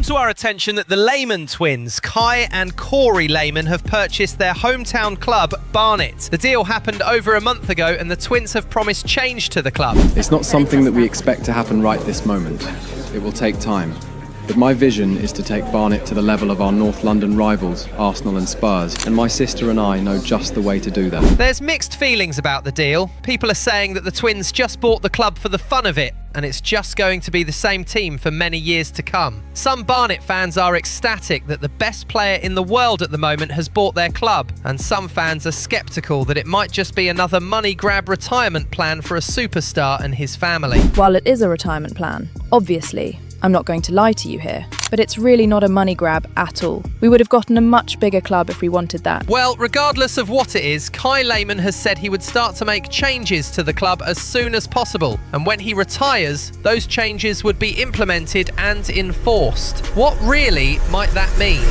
to our attention that the Lehmann twins, Kai and Kori Lehmann, have purchased their hometown club, Barnet. The deal happened over a month ago and the twins have promised change to the club. It's not something that we expect to happen right this moment. It will take time. But my vision is to take Barnet to the level of our North London rivals, Arsenal and Spurs, and my sister and I know just the way to do that. There's mixed feelings about the deal. People are saying that the twins just bought the club for the fun of it, and it's just going to be the same team for many years to come. Some Barnet fans are ecstatic that the best player in the world at the moment has bought their club, and some fans are sceptical that it might just be another money grab retirement plan for a superstar and his family. While it is a retirement plan, obviously, I'm not going to lie to you here, but it's really not a money grab at all. We would have gotten a much bigger club if we wanted that. Well, regardless of what it is, Kai Lehmann has said he would start to make changes to the club as soon as possible. And when he retires, those changes would be implemented and enforced. What really might that mean?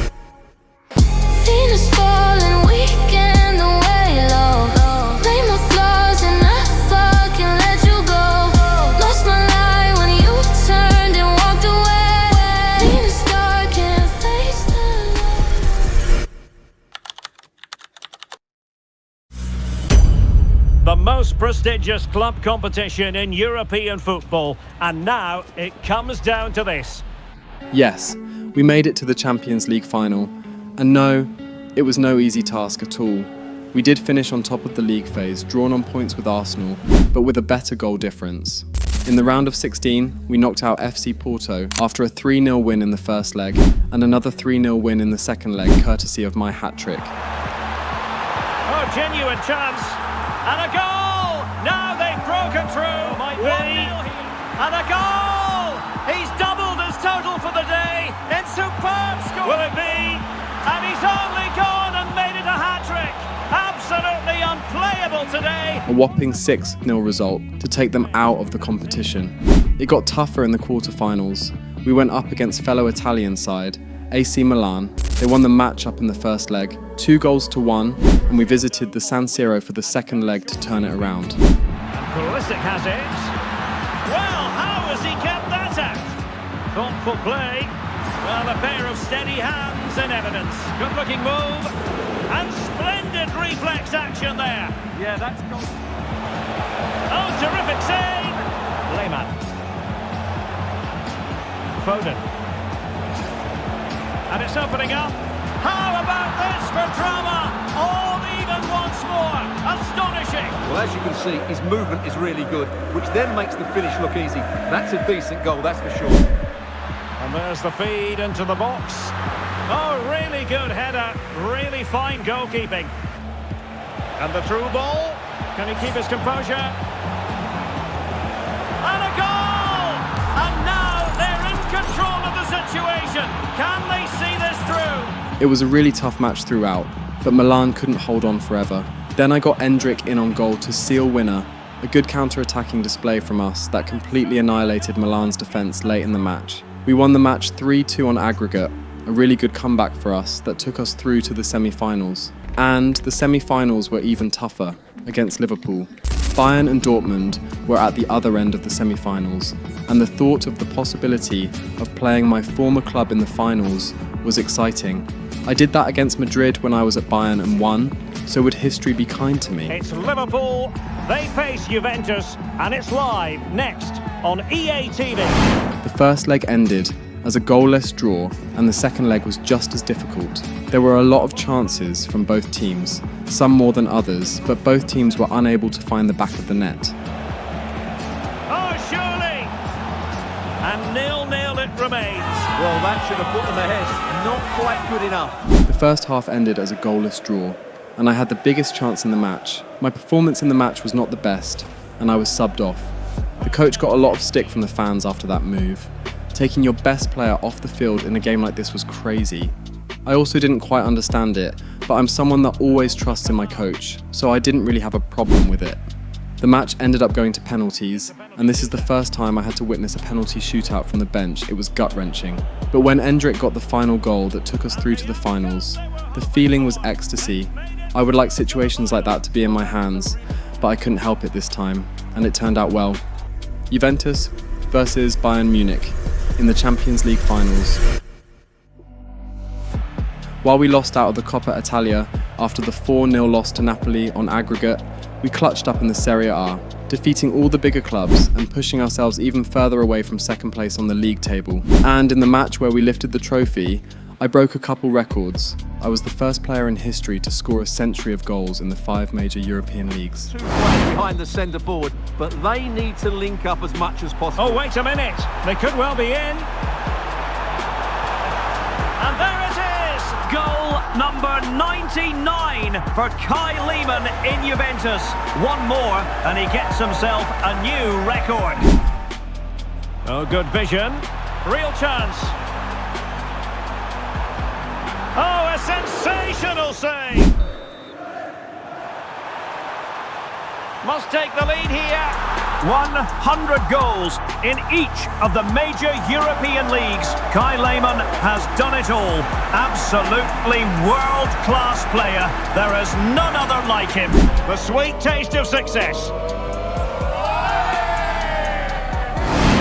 The most prestigious club competition in European football, and now it comes down to this. Yes, we made it to the Champions League final, and no, it was no easy task at all. We did finish on top of the league phase, drawn on points with Arsenal, but with a better goal difference. In the round of 16, we knocked out FC Porto after a 3-0 win in the first leg, and another 3-0 win in the second leg, courtesy of my hat-trick. Oh, genuine chance. And a goal! Now they've broken through. Might be. And a goal! He's doubled his total for the day in superb score. Will it be? And he's only gone and made it a hat-trick. Absolutely unplayable today. A whopping 6-0 result to take them out of the competition. It got tougher in the quarter-finals. We went up against fellow Italian side, AC Milan. They won the match-up in the first leg, 2-1, and we visited the San Siro for the second leg to turn it around. And Pulisic has it. Well, how has he kept that out? Thoughtful play. Well, a pair of steady hands in evidence. Good-looking move. And splendid reflex action there. Yeah, that's gone. Oh, terrific save. Lehmann. Foden. And it's opening up. How about this for drama? All even once more. Astonishing. Well, as you can see, his movement is really good, which then makes the finish look easy. That's a decent goal, that's for sure. And there's the feed into the box. Oh, really good header. Really fine goalkeeping. And the through ball. Can he keep his composure? And a goal! And now they're in control of the situation. Can they see this through? It was a really tough match throughout, but Milan couldn't hold on forever. Then I got Endrick in on goal to seal winner, a good counter-attacking display from us that completely annihilated Milan's defence late in the match. We won the match 3-2 on aggregate, a really good comeback for us that took us through to the semi-finals. And the semi-finals were even tougher, against Liverpool. Bayern and Dortmund were at the other end of the semi-finals, and the thought of the possibility of playing my former club in the finals was exciting. I did that against Madrid when I was at Bayern and won, so would history be kind to me? It's Liverpool, they face Juventus, and it's live next on EA TV. The first leg ended as a goalless draw, and the second leg was just as difficult. There were a lot of chances from both teams, some more than others, but both teams were unable to find the back of the net. Oh, surely! And 0-0 it remains. Well, that should have put them ahead. Not quite good enough. The first half ended as a goalless draw, and I had the biggest chance in the match. My performance in the match was not the best, and I was subbed off. The coach got a lot of stick from the fans after that move. Taking your best player off the field in a game like this was crazy. I also didn't quite understand it, but I'm someone that always trusts in my coach, so I didn't really have a problem with it. The match ended up going to penalties, and this is the first time I had to witness a penalty shootout from the bench. It was gut-wrenching. But when Endrick got the final goal that took us through to the finals, the feeling was ecstasy. I would like situations like that to be in my hands, but I couldn't help it this time, and it turned out well. Juventus versus Bayern Munich in the Champions League finals. While we lost out of the Coppa Italia after the 4-0 loss to Napoli on aggregate, we clutched up in the Serie A, defeating all the bigger clubs and pushing ourselves even further away from second place on the league table. And in the match where we lifted the trophy, I broke a couple records. I was the first player in history to score a century of goals in the 5 major European leagues. 2 players behind the centre forward, but they need to link up as much as possible. Oh, wait a minute. They could well be in. And there it is. Goal number 99 for Lehmann in Juventus. One more and he gets himself a new record. Oh, good vision. Real chance. Oh, a sensational save. Must take the lead here. 100 goals in each of the major European leagues. Lehmann has done it all. Absolutely world-class player. There is none other like him. The sweet taste of success.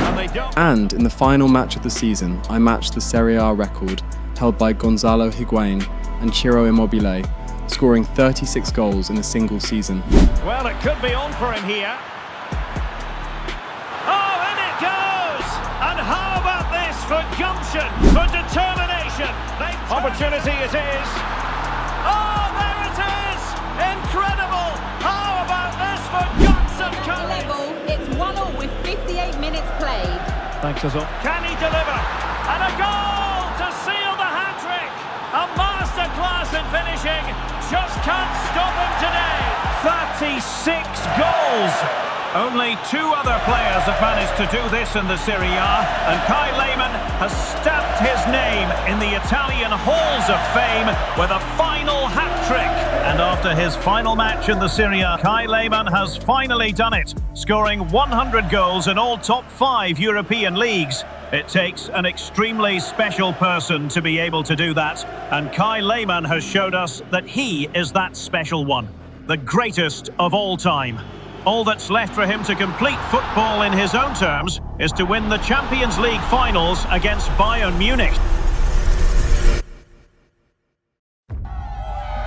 And they don't... And in the final match of the season, I matched the Serie A record held by Gonzalo Higuain and Ciro Immobile, scoring 36 goals in a single season. Well, it could be on for him here. Oh, in it goes! And how about this for gumption, for determination? Opportunity it is. Oh, there it is! Incredible! How about this for guts and courage? Level, it's 1-1 with 58 minutes played. Thanks, Azul. Can he deliver? And a goal to seal the hat-trick! A masterclass in finishing. Just can't stop him today. 36 goals. Only 2 other players have managed to do this in the Serie A, and Lehmann has stamped his name in the Italian halls of fame with a final hat-trick. And after his final match in the Serie A, Lehmann has finally done it, scoring 100 goals in all top 5 European leagues. It takes an extremely special person to be able to do that, and Lehmann has showed us that he is that special one, the greatest of all time. All that's left for him to complete football in his own terms is to win the Champions League finals against Bayern Munich.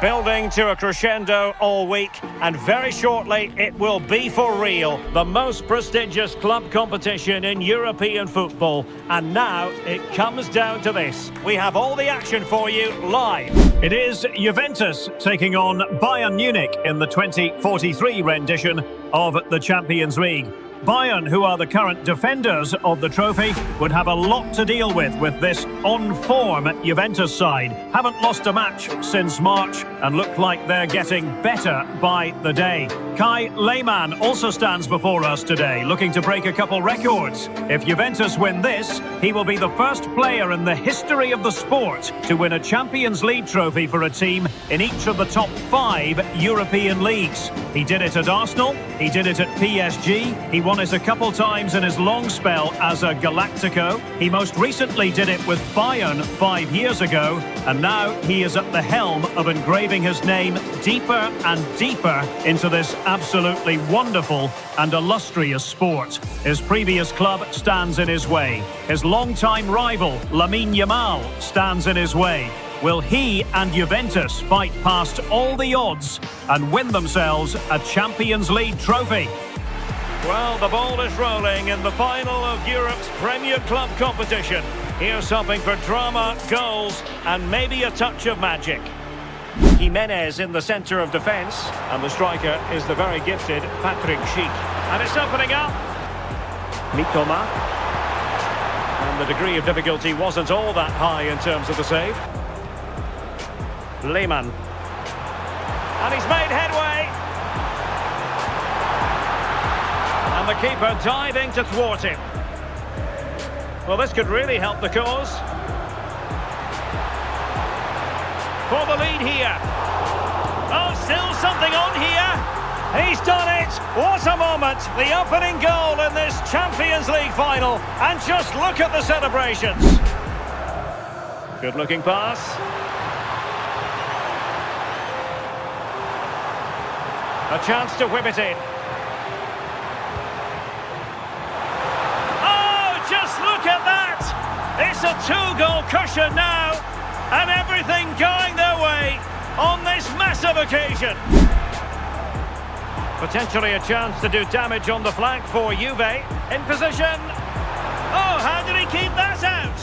Building to a crescendo all week, and very shortly it will be for real. The most prestigious club competition in European football. And now it comes down to this. We have all the action for you live. It is Juventus taking on Bayern Munich in the 2043 rendition of the Champions League. Bayern, who are the current defenders of the trophy, would have a lot to deal with this on-form Juventus side. Haven't lost a match since March and look like they're getting better by the day. Lehmann also stands before us today, looking to break a couple records. If Juventus win this, he will be the first player in the history of the sport to win a Champions League trophy for a team in each of the top 5 European leagues. He did it at Arsenal, he did it at PSG, he won it a couple times in his long spell as a Galactico. He most recently did it with Bayern 5 years ago, and now he is at the helm of engraving his name deeper and deeper into this absolutely wonderful and illustrious sport. His previous club stands in his way. His longtime rival, Lamine Yamal, stands in his way. Will he and Juventus fight past all the odds and win themselves a Champions League trophy? Well, the ball is rolling in the final of Europe's Premier Club competition. Here's something for drama, goals, and maybe a touch of magic. Jimenez in the centre of defence, and the striker is the very gifted Patrick Schick. And it's opening up. Mitoma. And the degree of difficulty wasn't all that high in terms of the save. Lehmann. And he's made headway. And the keeper diving to thwart him. Well, this could really help the cause. For the lead here. Oh, still something on here. He's done it. What a moment. The opening goal in this Champions League final. And just look at the celebrations. Good looking pass. A chance to whip it in. Oh, just look at that. It's a 2-goal cushion now. And everything going their way on this massive occasion. Potentially a chance to do damage on the flank for Juve. In position. Oh, how did he keep that out?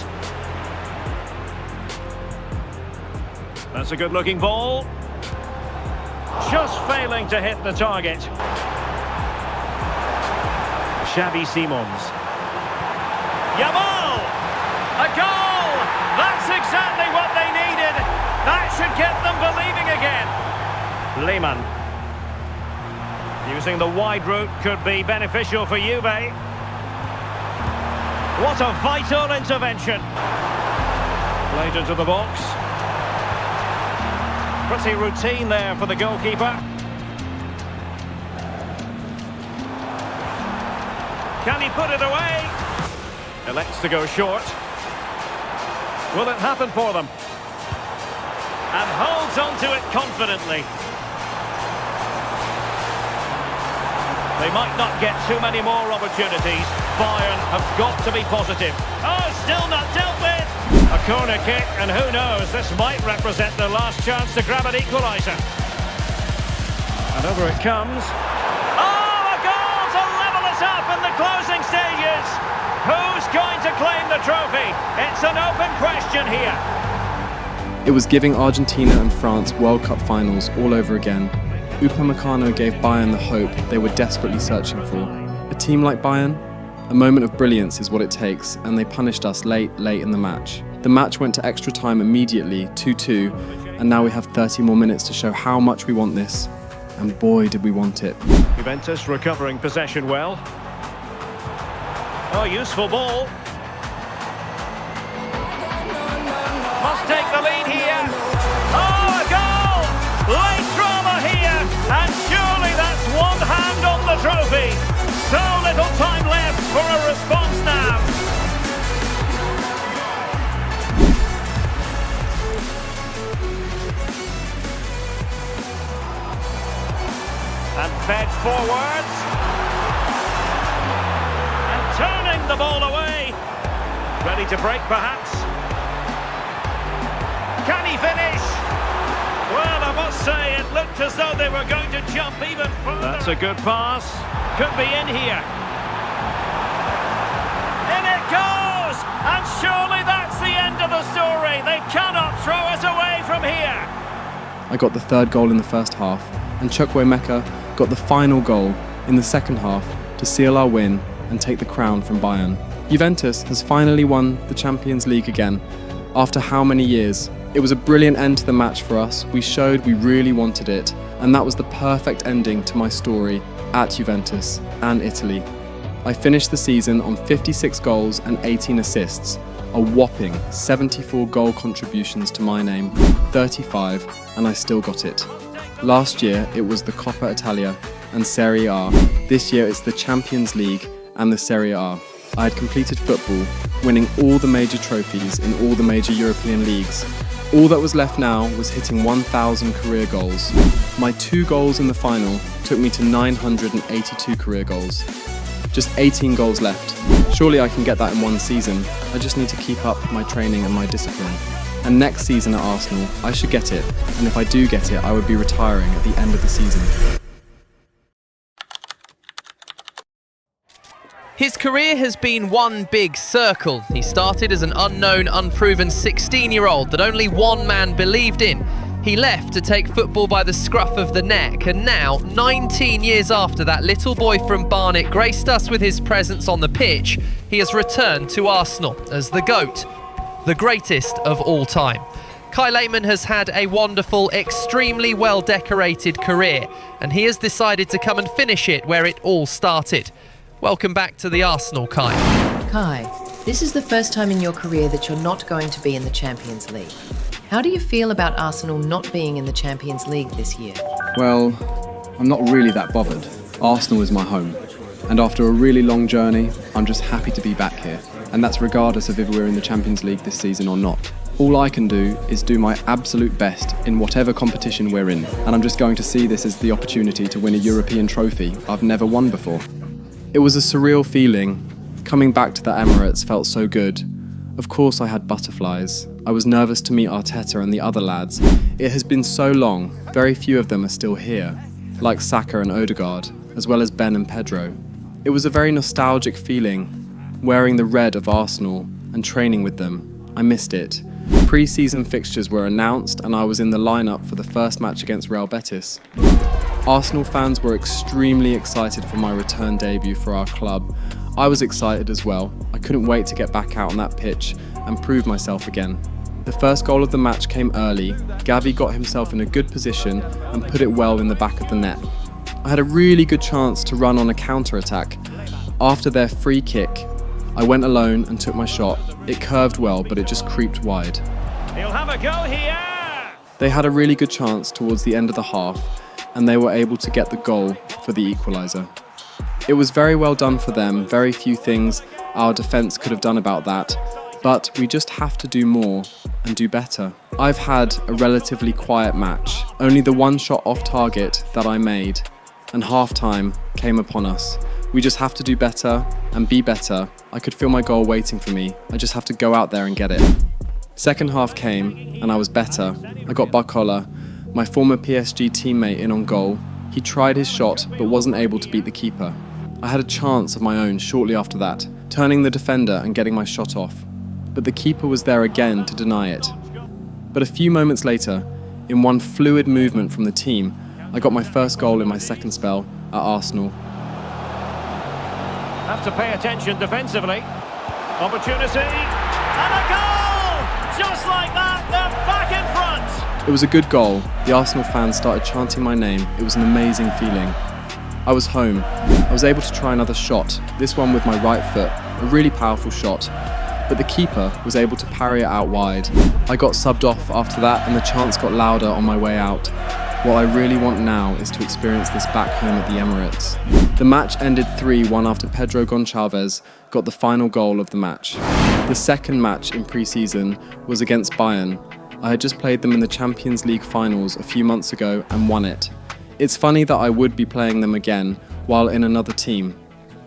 That's a good-looking ball. Just failing to hit the target. Xavi Simons. Yamal! A goal! That's exactly what they needed. That should get them believing again. Lehmann. Using the wide route could be beneficial for Juve. What a vital intervention. Played into the box. Pretty routine there for the goalkeeper. Can he put it away? Elects to go short. Will it happen for them? And holds on to it confidently. They might not get too many more opportunities. Bayern have got to be positive. Oh, still not dealt with. A corner kick, and who knows, this might represent their last chance to grab an equaliser. And over it comes. Oh, a goal to level us up in the closing stages. Who's going to claim the trophy? It's an open question here. It was giving Argentina and France World Cup finals all over again. Upamecano gave Bayern the hope they were desperately searching for. A team like Bayern? A moment of brilliance is what it takes, and they punished us late in the match. The match went to extra time immediately, 2-2, and now we have 30 more minutes to show how much we want this. And boy, did we want it. Juventus recovering possession well. Oh, useful ball. Must take the lead here. Oh, a goal! Late drama here, and surely that's one hand on the trophy. So little time left for a response now. And fed forwards. And turning the ball away. Ready to break perhaps. Can he finish? Well, I must say, it looked as though they were going to jump even further. That's a good pass. Could be in here. In it goes! And surely that's the end of the story. They cannot throw us away from here. I got the third goal in the first half, and Chukwuemeka got the final goal in the second half to seal our win and take the crown from Bayern. Juventus has finally won the Champions League again. After how many years? It was a brilliant end to the match for us. We showed we really wanted it, and that was the perfect ending to my story at Juventus and Italy. I finished the season on 56 goals and 18 assists, a whopping 74 goal contributions to my name, 35, and I still got it. Last year it was the Coppa Italia and Serie A. This year it's the Champions League and the Serie A. I had completed football, winning all the major trophies in all the major European leagues. All that was left now was hitting 1,000 career goals. My 2 goals in the final took me to 982 career goals. Just 18 goals left. Surely I can get that in one season. I just need to keep up my training and my discipline. And next season at Arsenal, I should get it. And if I do get it, I would be retiring at the end of the season. His career has been one big circle. He started as an unknown, unproven 16-year-old that only one man believed in. He left to take football by the scruff of the neck, and now, 19 years after that little boy from Barnet graced us with his presence on the pitch, he has returned to Arsenal as the GOAT, the greatest of all time. Kai Lehmann has had a wonderful, extremely well-decorated career, and he has decided to come and finish it where it all started. Welcome back to the Arsenal, Kai. Kai, this is the first time in your career that you're not going to be in the Champions League. How do you feel about Arsenal not being in the Champions League this year? Well, I'm not really that bothered. Arsenal is my home. And after a really long journey, I'm just happy to be back here. And that's regardless of if we're in the Champions League this season or not. All I can do is do my absolute best in whatever competition we're in. And I'm just going to see this as the opportunity to win a European trophy I've never won before. It was a surreal feeling. Coming back to the Emirates felt so good. Of course I had butterflies. I was nervous to meet Arteta and the other lads. It has been so long, very few of them are still here, like Saka and Odegaard, as well as Ben and Pedro. It was a very nostalgic feeling, wearing the red of Arsenal and training with them. I missed it. Pre-season fixtures were announced and I was in the lineup for the first match against Real Betis. Arsenal fans were extremely excited for my return debut for our club. I was excited as well. I couldn't wait to get back out on that pitch and prove myself again. The first goal of the match came early. Gavi got himself in a good position and put it well in the back of the net. I had a really good chance to run on a counter-attack. After their free kick, I went alone and took my shot. It curved well, but it just creeped wide. He'll have a go here! They had a really good chance towards the end of the half, and they were able to get the goal for the equaliser. It was very well done for them, very few things our defence could have done about that, but we just have to do more and do better. I've had a relatively quiet match, only the one shot off target that I made, and half-time came upon us. We just have to do better and be better. I could feel my goal waiting for me. I just have to go out there and get it. Second half came and I was better. I got Barcola, my former PSG teammate, in on goal. He tried his shot but wasn't able to beat the keeper. I had a chance of my own shortly after that, turning the defender and getting my shot off. But the keeper was there again to deny it. But a few moments later, in one fluid movement from the team, I got my first goal in my second spell at Arsenal. Have to pay attention defensively. Opportunity, and a goal! Just like that, they're back in front! It was a good goal. The Arsenal fans started chanting my name. It was an amazing feeling. I was home. I was able to try another shot, this one with my right foot, a really powerful shot. But the keeper was able to parry it out wide. I got subbed off after that and the chants got louder on my way out. What I really want now is to experience this back home at the Emirates. The match ended 3-1 after Pedro Goncalves got the final goal of the match. The second match in pre-season was against Bayern. I had just played them in the Champions League finals a few months ago and won it. It's funny that I would be playing them again while in another team.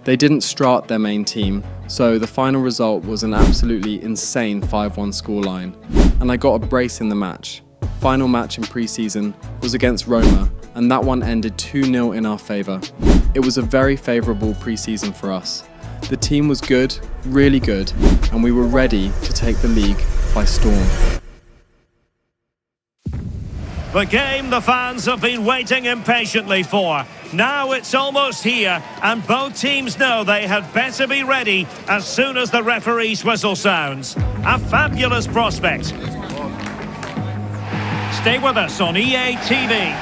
They didn't start their main team, so the final result was an absolutely insane 5-1 scoreline, and I got a brace in the match. Final match in pre-season was against Roma, and that one ended 2-0 in our favour. It was a very favourable pre-season for us. The team was good, really good, and we were ready to take the league by storm. The game the fans have been waiting impatiently for. Now it's almost here, and both teams know they had better be ready as soon as the referee's whistle sounds. A fabulous prospect. Stay with us on EA TV.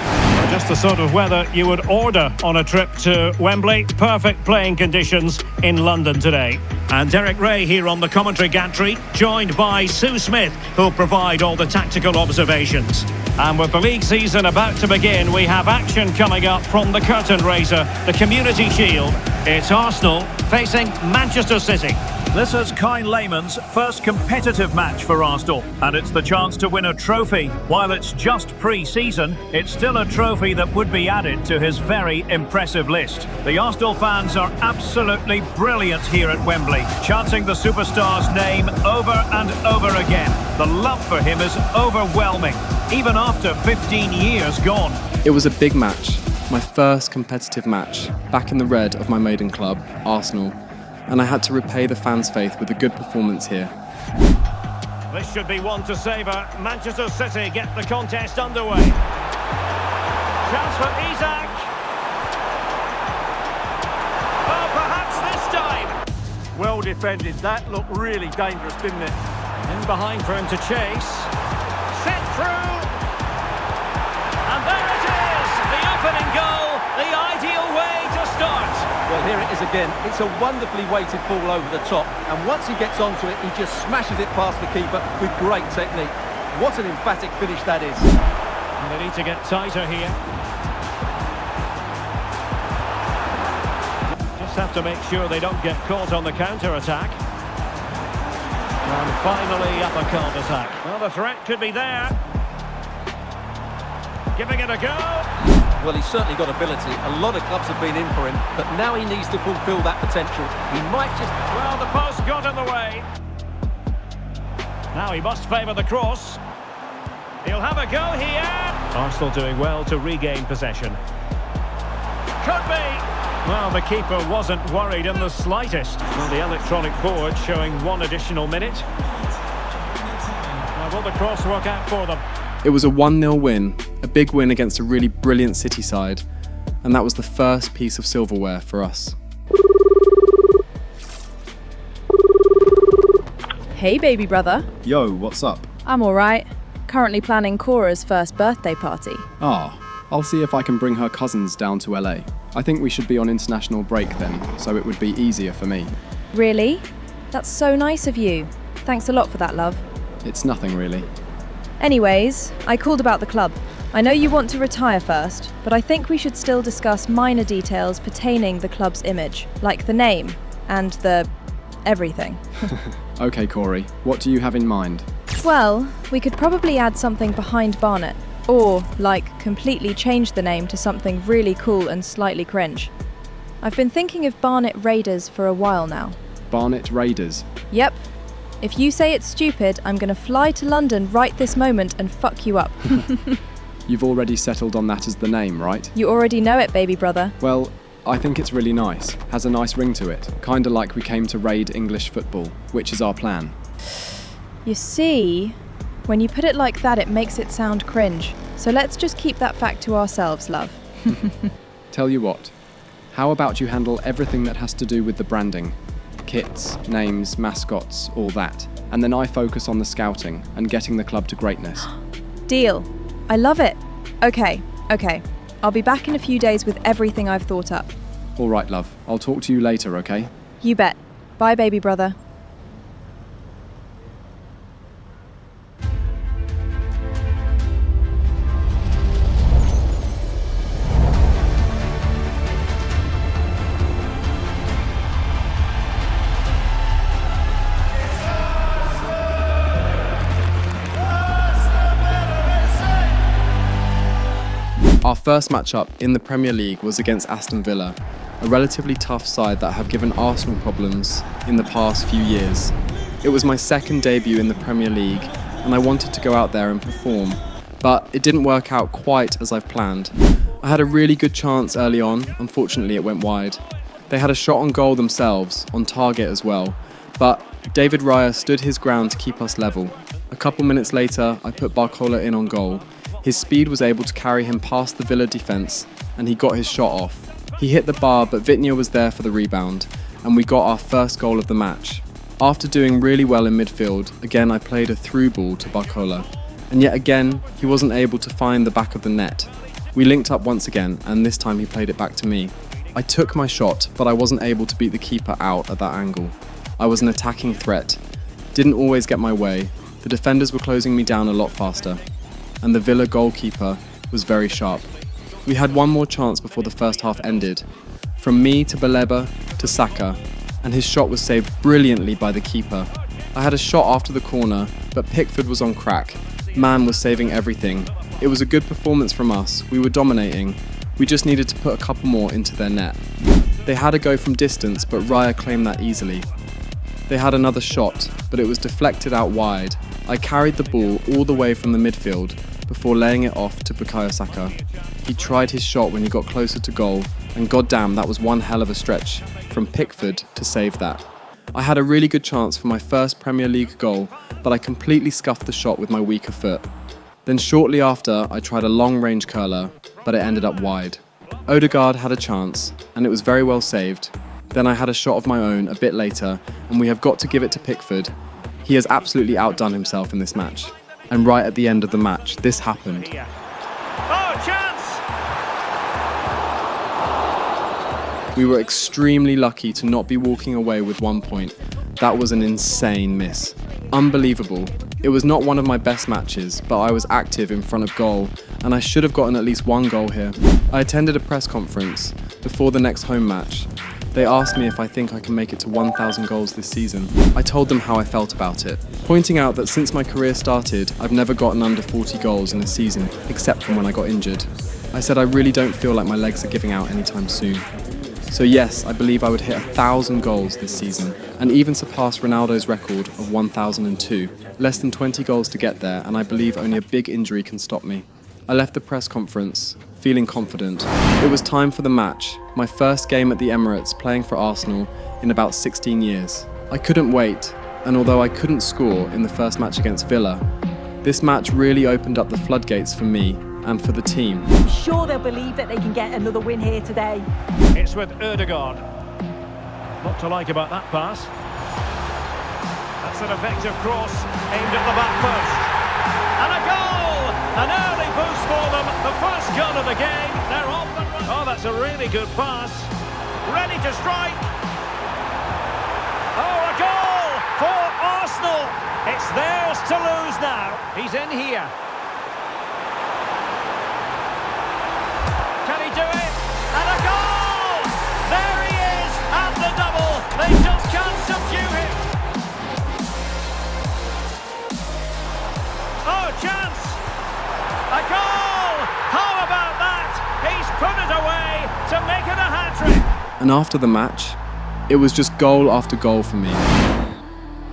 Just the sort of weather you would order on a trip to Wembley. Perfect playing conditions in London today. And Derek Ray here on the commentary gantry, joined by Sue Smith, who'll provide all the tactical observations. And with the league season about to begin, we have action coming up from the curtain raiser, the Community Shield. It's Arsenal facing Manchester City. This is Lehmann's first competitive match for Arsenal, and it's the chance to win a trophy. While it's just pre-season, it's still a trophy that would be added to his very impressive list. The Arsenal fans are absolutely brilliant here at Wembley, chanting the superstar's name over and over again. The love for him is overwhelming, even after 15 years gone. It was a big match, my first competitive match, back in the red of my maiden club, Arsenal. And I had to repay the fans' faith with a good performance here. This should be one to savour. Manchester City get the contest underway. Chance for Isak. Oh, perhaps this time. Well defended. That looked really dangerous, didn't it? In behind for him to chase. Set through. And there it is. The opening goal. The ideal way to start. Well, here it is again. It's a wonderfully weighted ball over the top, and once he gets onto it, he just smashes it past the keeper with great technique. What an emphatic finish that is. And they need to get tighter here. Just have to make sure they don't get caught on the counter-attack. And finally, uppercut attack. Well, the threat could be there. Giving it a go. Well, he's certainly got ability. A lot of clubs have been in for him, but now he needs to fulfil that potential. He might just... Well, the post got in the way. Now he must favour the cross. He'll have a go here. Arsenal doing well to regain possession. Could be. Well, the keeper wasn't worried in the slightest. Well, the electronic board showing 1 additional minute. Now, will the cross work out for them? It was a 1-0 win, a big win against a really brilliant City side, and that was the first piece of silverware for us. Hey, baby brother. Yo, what's up? I'm alright. Currently planning Cora's first birthday party. I'll see if I can bring her cousins down to LA. I think we should be on international break then, so it would be easier for me. Really? That's so nice of you. Thanks a lot for that, love. It's nothing really. Anyways, I called about the club. I know you want to retire first, but I think we should still discuss minor details pertaining the club's image, like the name and the everything. Okay, Kori, what do you have in mind? Well, we could probably add something behind Barnet, or, like, completely change the name to something really cool and slightly cringe. I've been thinking of Barnet Raiders for a while now. Barnet Raiders? Yep. If you say it's stupid, I'm gonna fly to London right this moment and fuck you up. You've already settled on that as the name, right? You already know it, baby brother. Well, I think it's really nice. Has a nice ring to it. Kinda like we came to raid English football, which is our plan. You see, when you put it like that, it makes it sound cringe. So let's just keep that fact to ourselves, love. Tell you what, how about you handle everything that has to do with the branding? Kits, names, mascots, all that. And then I focus on the scouting and getting the club to greatness. Deal. I love it. Okay. I'll be back in a few days with everything I've thought up. All right, love. I'll talk to you later, okay? You bet. Bye, baby brother. Our first matchup in the Premier League was against Aston Villa, a relatively tough side that have given Arsenal problems in the past few years. It was my second debut in the Premier League, and I wanted to go out there and perform, but it didn't work out quite as I've planned. I had a really good chance early on, unfortunately it went wide. They had a shot on goal themselves, on target as well, but David Raya stood his ground to keep us level. A couple minutes later, I put Barcola in on goal. His speed was able to carry him past the Villa defence, and he got his shot off. He hit the bar, but Vitinha was there for the rebound, and we got our first goal of the match. After doing really well in midfield, again I played a through ball to Barcola, and yet again he wasn't able to find the back of the net. We linked up once again, and this time he played it back to me. I took my shot, but I wasn't able to beat the keeper out at that angle. I was an attacking threat. Didn't always get my way. The defenders were closing me down a lot faster, and the Villa goalkeeper was very sharp. We had one more chance before the first half ended. From me to Baleba to Saka, and his shot was saved brilliantly by the keeper. I had a shot after the corner, but Pickford was on crack. Man was saving everything. It was a good performance from us. We were dominating. We just needed to put a couple more into their net. They had a go from distance, but Raya claimed that easily. They had another shot, but it was deflected out wide. I carried the ball all the way from the midfield before laying it off to Bukayo Saka. He tried his shot when he got closer to goal, and goddamn, that was one hell of a stretch from Pickford to save that. I had a really good chance for my first Premier League goal, but I completely scuffed the shot with my weaker foot. Then shortly after, I tried a long-range curler, but it ended up wide. Odegaard had a chance, and it was very well saved. Then I had a shot of my own a bit later, and we have got to give it to Pickford. He has absolutely outdone himself in this match. And right at the end of the match, this happened. Oh, chance! We were extremely lucky to not be walking away with 1 point. That was an insane miss. Unbelievable. It was not one of my best matches, but I was active in front of goal, and I should have gotten at least one goal here. I attended a press conference before the next home match. They asked me if I think I can make it to 1,000 goals this season. I told them how I felt about it, pointing out that since my career started, I've never gotten under 40 goals in a season, except from when I got injured. I said I really don't feel like my legs are giving out anytime soon. So yes, I believe I would hit 1,000 goals this season, and even surpass Ronaldo's record of 1,002. Less than 20 goals to get there, and I believe only a big injury can stop me. I left the press conference feeling confident. It was time for the match, my first game at the Emirates playing for Arsenal in about 16 years. I couldn't wait, and although I couldn't score in the first match against Villa, this match really opened up the floodgates for me and for the team. I'm sure they'll believe that they can get another win here today. It's with Ødegaard. What to like about that pass? That's an effective cross aimed at the back post. And a goal! An early boost for them. The first goal of the game. They're off and running. Oh, that's a really good pass. Ready to strike. Oh, a goal for Arsenal. It's theirs to lose now. He's in here. Can he do it? And a goal! There he is at the double. They just can't subdue him. Oh, chance! A goal! How about that? He's put it away to make it a hat-trick. And after the match, it was just goal after goal for me.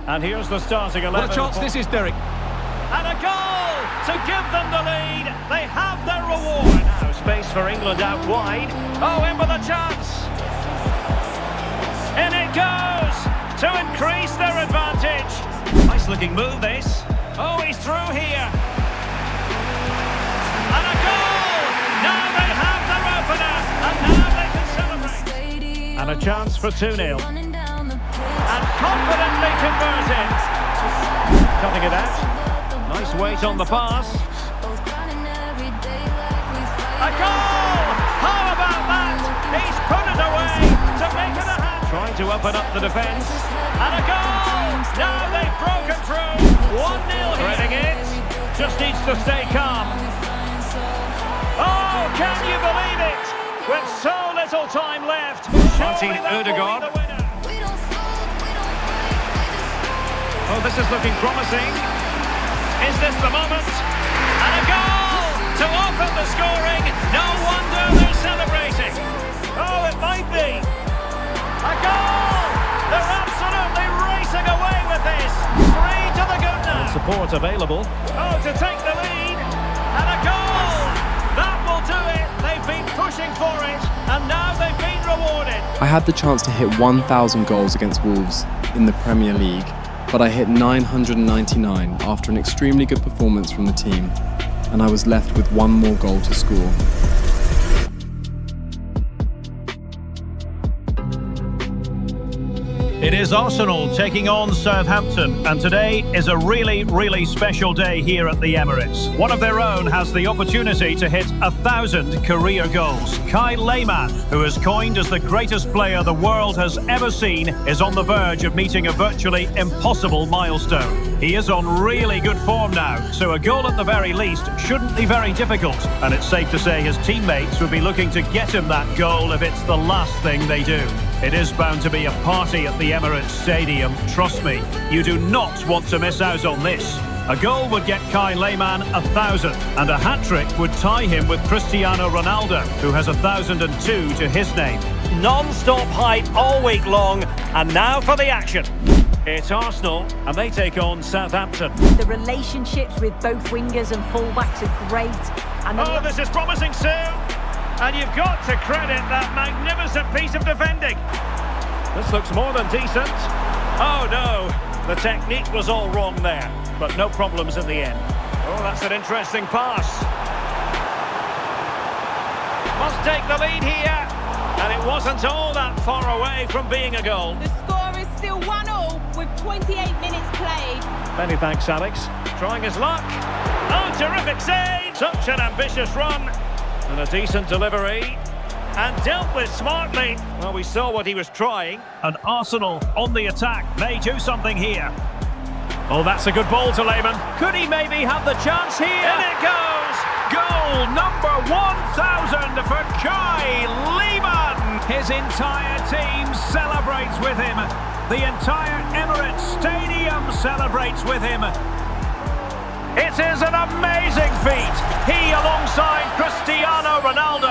And here's the starting 11. What a chance this is, Derek. And a goal to give them the lead. They have their reward. Now space for England out wide. Oh, in with a chance. In it goes to increase their advantage. Nice looking move this. Oh, he's through here. And a goal. Now they have their opener. And now they can celebrate. And a chance for 2-0. And confidently converted. Cutting it out. Nice weight on the pass. A goal! How about that? He's put it away to make it a hat. Trying to open up the defence. And a goal! Now they've broken through. 1-0 threading it. Just needs to stay calm. Oh, can you believe it? With so little time left. Martin Ødegaard. Oh, this is looking promising. Is this the moment? And a goal to open the scoring. No wonder they're celebrating. Oh, it might be. A goal! They're absolutely racing away with this. 3 to the good now. Support available. Oh, to take the lead. And a goal! That will do it. They've been pushing for it. And now they've been rewarded. I had the chance to hit 1,000 goals against Wolves in the Premier League, but I hit 999 after an extremely good performance from the team, and I was left with one more goal to score. It is Arsenal taking on Southampton, and today is a really special day here at the Emirates. One of their own has the opportunity to hit 1,000 career goals. Lehmann, who is coined as the greatest player the world has ever seen, is on the verge of meeting a virtually impossible milestone. He is on really good form now, so a goal at the very least shouldn't be very difficult, and it's safe to say his teammates would be looking to get him that goal if it's the last thing they do. It is bound to be a party at the Emirates Stadium, trust me. You do not want to miss out on this. A goal would get Lehmann 1,000, and a hat-trick would tie him with Cristiano Ronaldo, who has 1,002 to his name. Non-stop hype all week long, and now for the action. It's Arsenal, and they take on Southampton. The relationships with both wingers and fullbacks are great. And oh, this is promising, Sue. And you've got to credit that magnificent piece of defending. This looks more than decent. Oh no, the technique was all wrong there, but no problems in the end. Oh, that's an interesting pass. Must take the lead here, and it wasn't all that far away from being a goal. The score is still 1-1 with 28 minutes played. Many thanks, Alex. Trying his luck. Oh, terrific save! Such an ambitious run. And a decent delivery. And dealt with smartly. Well, we saw what he was trying. And Arsenal on the attack may do something here. Oh, that's a good ball to Lehmann. Could he maybe have the chance here? In it goes! Goal number 1,000 for Lehmann. His entire team celebrates with him. The entire Emirates Stadium celebrates with him. It is an amazing feat. He, alongside Cristiano Ronaldo,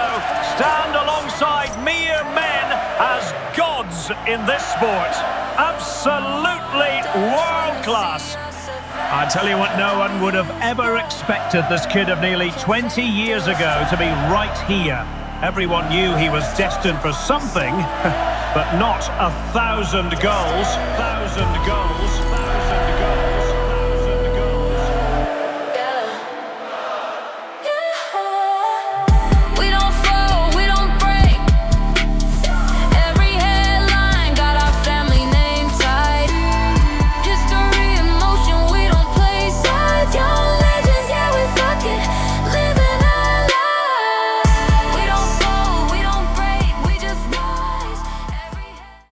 stand alongside mere men goals in this sport. Absolutely world class. I tell you what, no one would have ever expected this kid of nearly 20 years ago to be right here. Everyone knew he was destined for something, but not 1,000 goals. 1,000 goals.